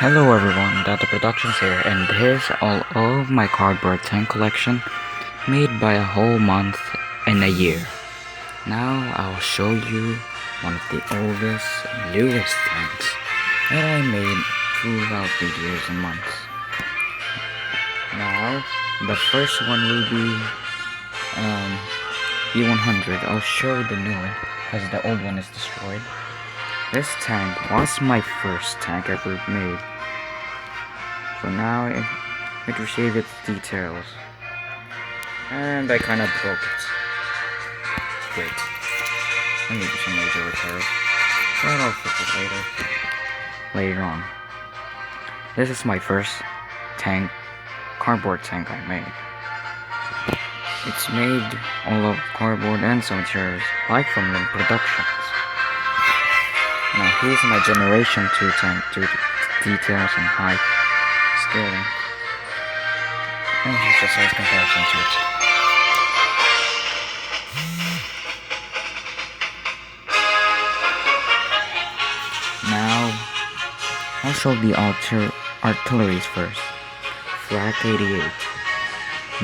Hello everyone, Data Productions here, and here's all of my cardboard tank collection made by a whole month and a year. Now I'll show you one of the oldest, newest tanks that I made throughout the years and months. Now, the first one will be E100. I'll show the new one, as the old one is destroyed. This tank was my first tank ever made. So now it received its details. And I kinda broke it. Great. I need some major repairs. But I'll fix it later on. This is my first tank, cardboard tank I made. It's made all of cardboard and some materials, like from the Productions. Now here's my Generation 2 tank due to details and high scaling. And here's just a comparison to it. Now I'll show the artilleries first. Flak 88.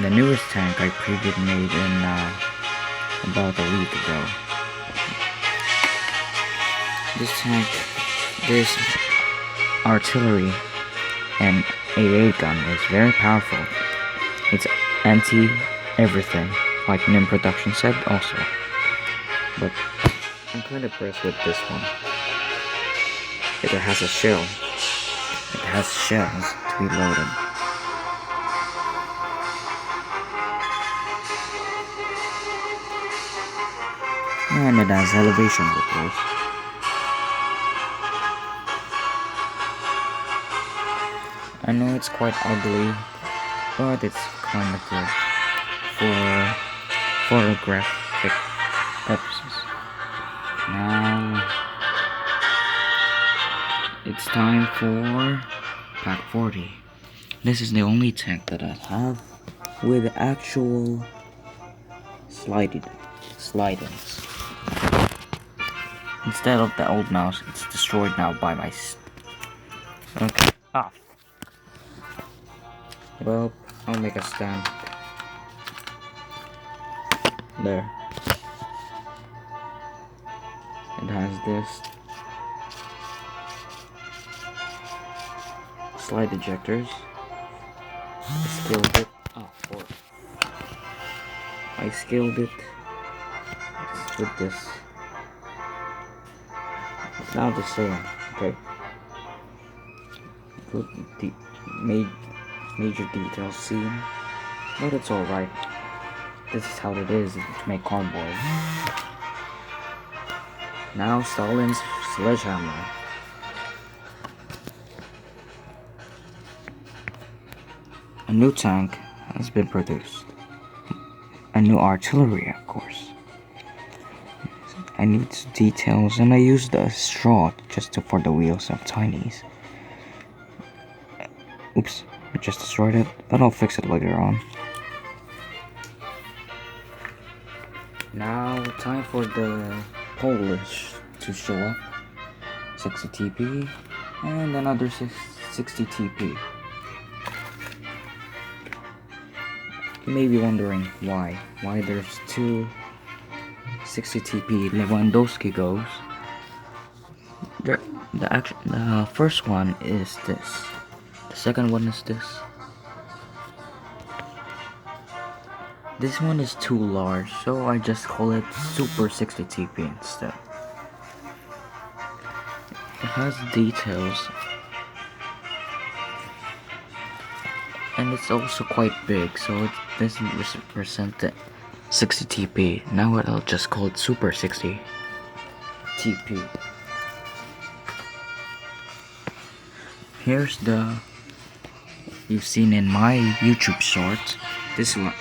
The newest tank I previously made in about a week ago. This artillery and 88 gun is very powerful. It's anti-everything, like Nim Production said also. But I'm kind of impressed with this one. It has a shell. It has shells to be loaded. And it has elevation, of course. I know it's quite ugly, but it's kind of good for photographic purposes. Now it's time for Pack 40. This is the only tank that I have with actual slidings. Instead of the old mouse, it's destroyed now by my okay. Well, I'll make a stand. There. It has this slide ejectors. I scaled it. I scaled it with this. It's now the same. Okay. Put the major details seen, but it's alright. This is how it is to make cardboard. Now Stalin's sledgehammer. A new tank has been produced. A new artillery, of course. I need details, and I used the straw just for the wheels of Tinies. Oops, I just destroyed it, but I'll fix it later on. Now, time for the Polish to show up. 60 TP, and another 60 TP. You may be wondering why there's two 60 TP Lewandowski goes. The first one is this. The second one is this. This one is too large, so I just call it Super 60 TP instead. It has details, and it's also quite big, so it doesn't represent the 60 TP. Now I'll just call it Super 60 TP. Here's the you've seen in my YouTube shorts. This one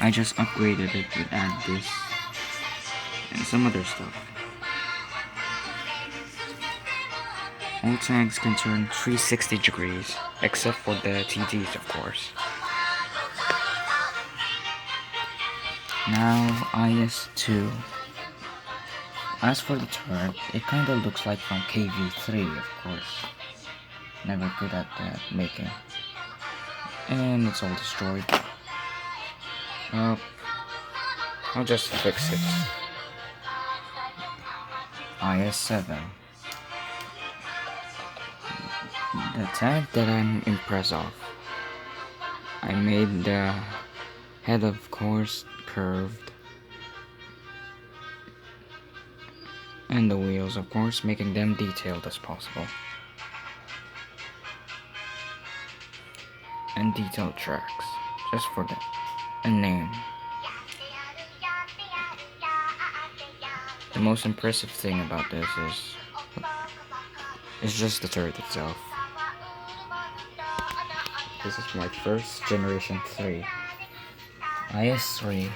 I just upgraded it to add this and some other stuff. All tanks can turn 360 degrees, except for the TDs, of course. Now IS-2. As for the turret, it kinda looks like from KV-3, of course. Never good at making. And it's all destroyed. I'll just fix it. IS-7. The tank that I'm impressed of. I made the head, of course, curved. And the wheels, of course, making them detailed as possible. And detailed tracks, just for a name. The most impressive thing about this is just the turret itself. This is my first generation 3. IS-3.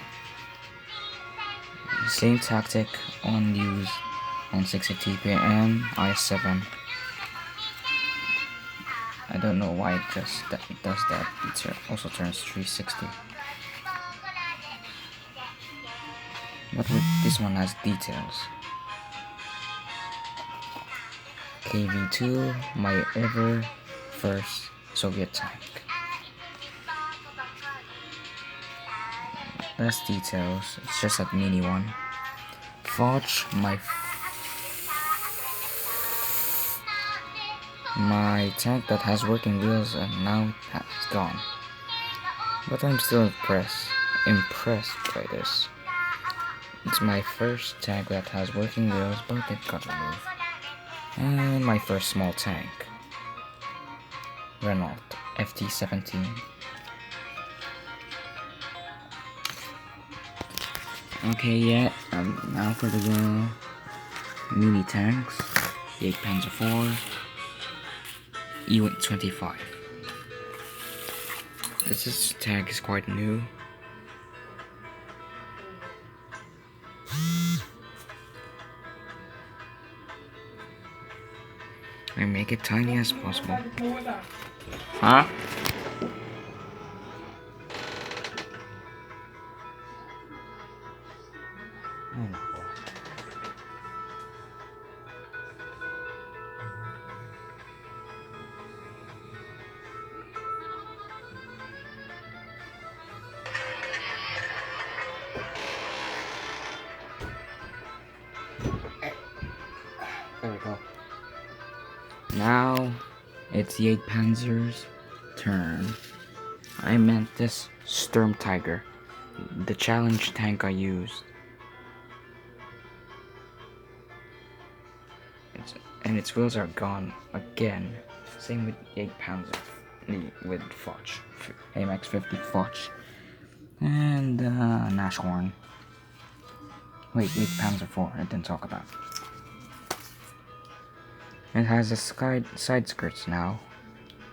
Same tactic on use on 60 TP and IS-7. I don't know why it just does that. It also turns 360. But with this one has details. KV-2, my ever first Soviet tank. Less details, it's just a mini one. Foch, my tank that has working wheels and now it's gone. But I'm still impressed by this. It's my first tank that has working wheels, but it got removed. And my first small tank, Renault FT-17. Okay, yeah, now for the mini tanks, the 8 Panzer IV, E-25. This tank is quite new. I make it tiny as possible. Huh? There we go. Now it's the 8 Panzer's turn. I meant this Sturm Tiger, the challenge tank I used. And its wheels are gone again. Same with 8 Panzer, with Foch, AMX 50 Foch, and Nashorn. Wait, 8 Panzer 4, I didn't talk about. It has a side skirts now,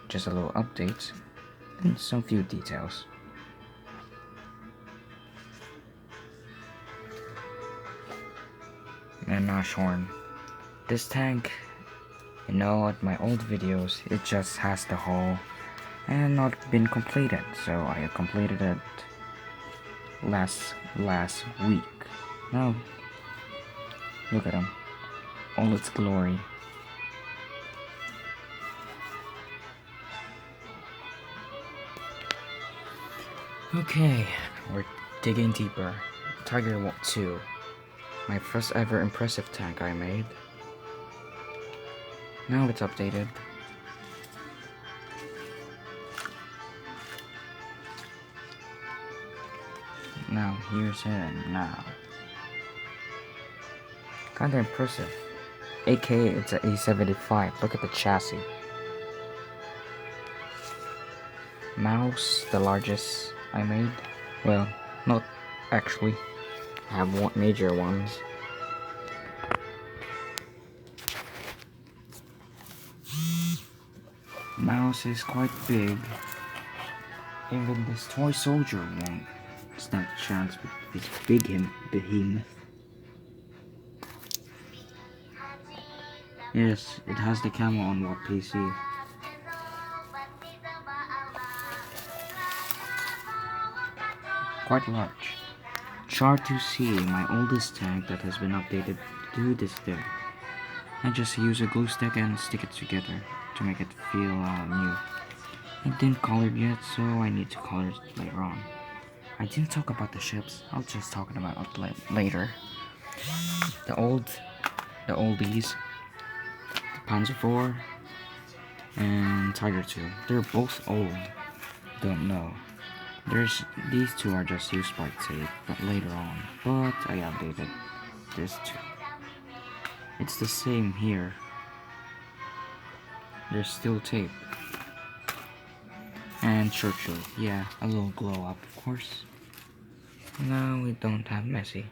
just a little update, and some few details. And Nashorn. This tank, you know, at my old videos, it just has the hull and not been completed, so I completed it last week. Now, look at him, all its glory. Okay, we're digging deeper. Tiger 2, my first ever impressive tank I made. Now it's updated. Now, here's him now. Kinda impressive. AK, it's an A75. Look at the chassis. Mouse, the largest I made. Well, not actually. I have major ones. Mouse is quite big. Even this toy soldier won't stand a chance with this big behemoth. Yes, it has the camo on what PC. Quite large. Char 2C, my oldest tank that has been updated to this day. I just use a glue stick and stick it together to make it feel new. It didn't color yet, so I need to color it later on. I didn't talk about the ships. I'll just talk about it later. The oldies, the Panzer IV, and Tiger II. They're both old. Don't know. These two are just used by tape, but later on. But I updated this too. It's the same here. There's still tape. And Churchill, yeah, a little glow up, of course. Now we don't have Messi.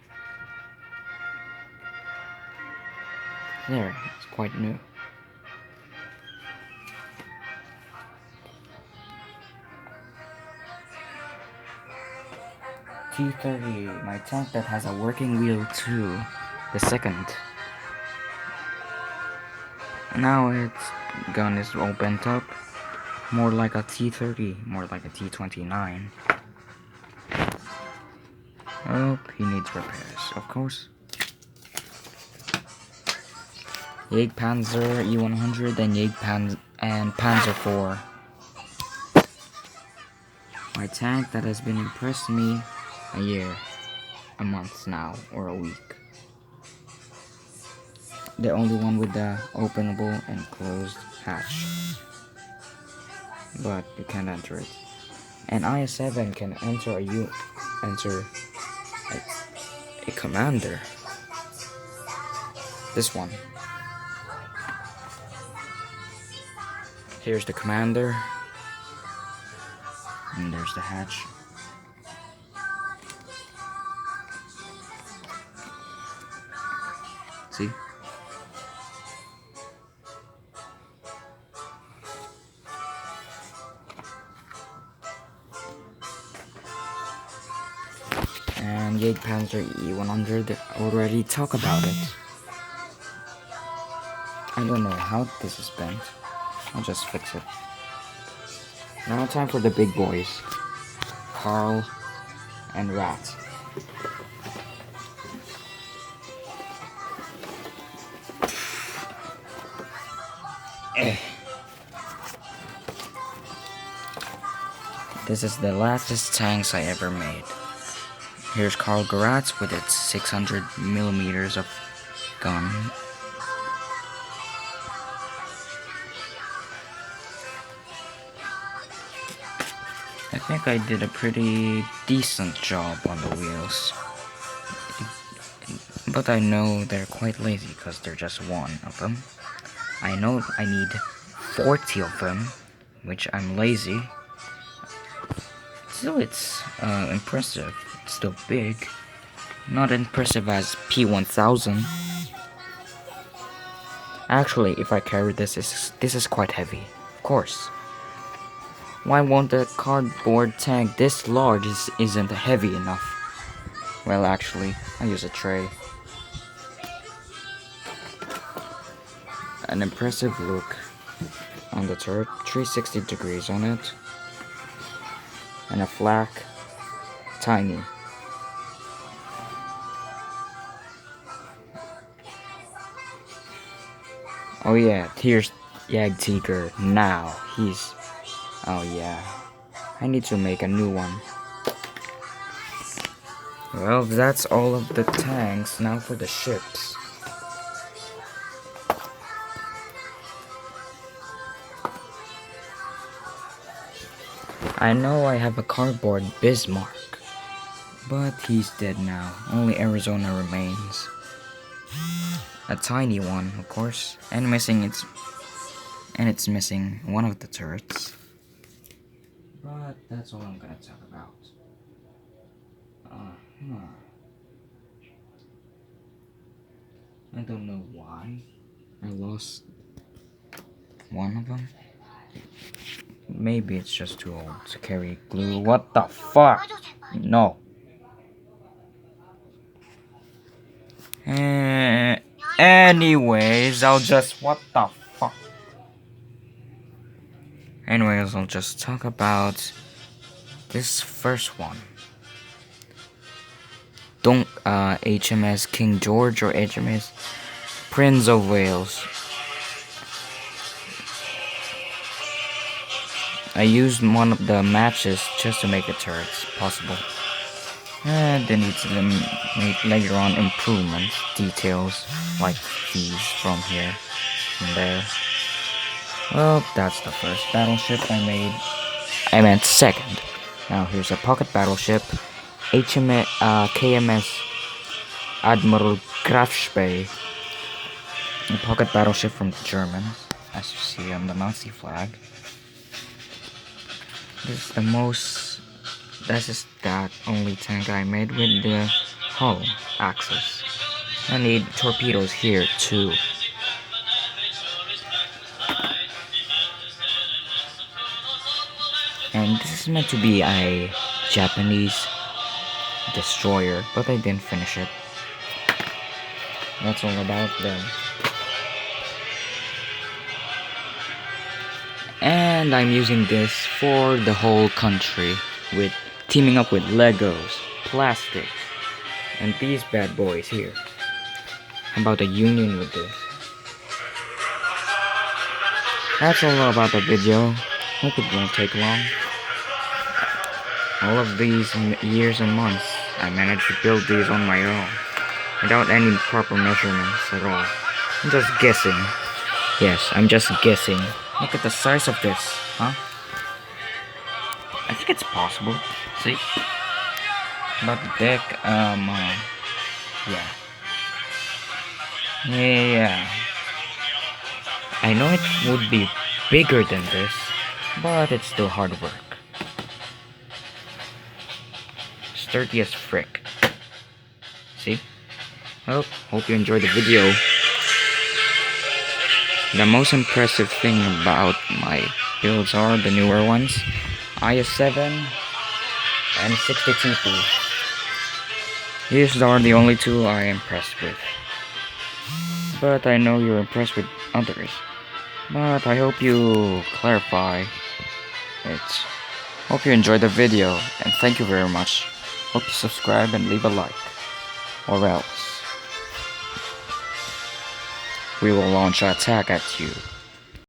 There, it's quite new. T-30, my tank that has a working wheel too. The second. Now its gun is all bent up. More like a T-30, more like a T-29. Oh, he needs repairs, of course. Jagdpanzer E100 and Panzer IV. My tank that has been impressed me a year, a month now, or a week. The only one with the openable and closed hatch. But you can't enter it. And IS-7 can enter a commander. This one. Here's the commander. And there's the hatch. See? And Jagdpanzer E100 already talk about it. I don't know how this is bent. I'll just fix it. Now time for the big boys. Carl and Rat. This is the lastest tanks I ever made. Here's Karl Garatz with its 600mm of gun. I think I did a pretty decent job on the wheels. But I know they're quite lazy because they're just one of them. I know I need 40 of them, which I'm lazy. Still, it's impressive. It's still big. Not impressive as P1000. Actually, if I carry this is quite heavy. Of course. Why won't a cardboard tank this large isn't heavy enough? Well, actually, I use a tray. An impressive look on the turret, 360 degrees on it, and a flak, tiny. Oh yeah, here's Jagdtiger now. Oh yeah, I need to make a new one. Well, that's all of the tanks. Now for the ships. I know I have a cardboard Bismarck, but he's dead now. Only Arizona remains. A tiny one, of course, and it's missing one of the turrets. But that's all I'm gonna talk about. I don't know why I lost one of them. Maybe it's just too old to carry glue. What the fuck? No. Anyways, I'll just... What the fuck? Anyways, I'll just talk about this first one. HMS King George or HMS Prince of Wales. I used one of the matches just to make the turrets possible. And they need to make later on improvements, details like these from here and there. Well, that's the first battleship I made. I meant second. Now here's a pocket battleship, KMS Admiral Grafspee. A pocket battleship from the Germans, as you see on the Nazi flag. This is that only tank I made with the hull axis. I need torpedoes here too. And this is meant to be a Japanese destroyer, but I didn't finish it. That's all about them. And I'm using this for the whole country, with teaming up with Legos, plastic, and these bad boys here. How about a union with this? That's all about the video. Hope it won't take long. All of these years and months, I managed to build these on my own, without any proper measurements at all. I'm just guessing. Yes, I'm just guessing. Look at the size of this, huh? I think it's possible. See? About the deck, yeah. Yeah. I know it would be bigger than this, but it's still hard work. Sturdy as frick. See? Well, hope you enjoyed the video. The most impressive thing about my builds are the newer ones, IS-7 and 60TP. These are the only two I am impressed with. But I know you're impressed with others. But I hope you clarify it. Hope you enjoyed the video, and thank you very much. Hope you subscribe and leave a like, or else we will launch an attack at you.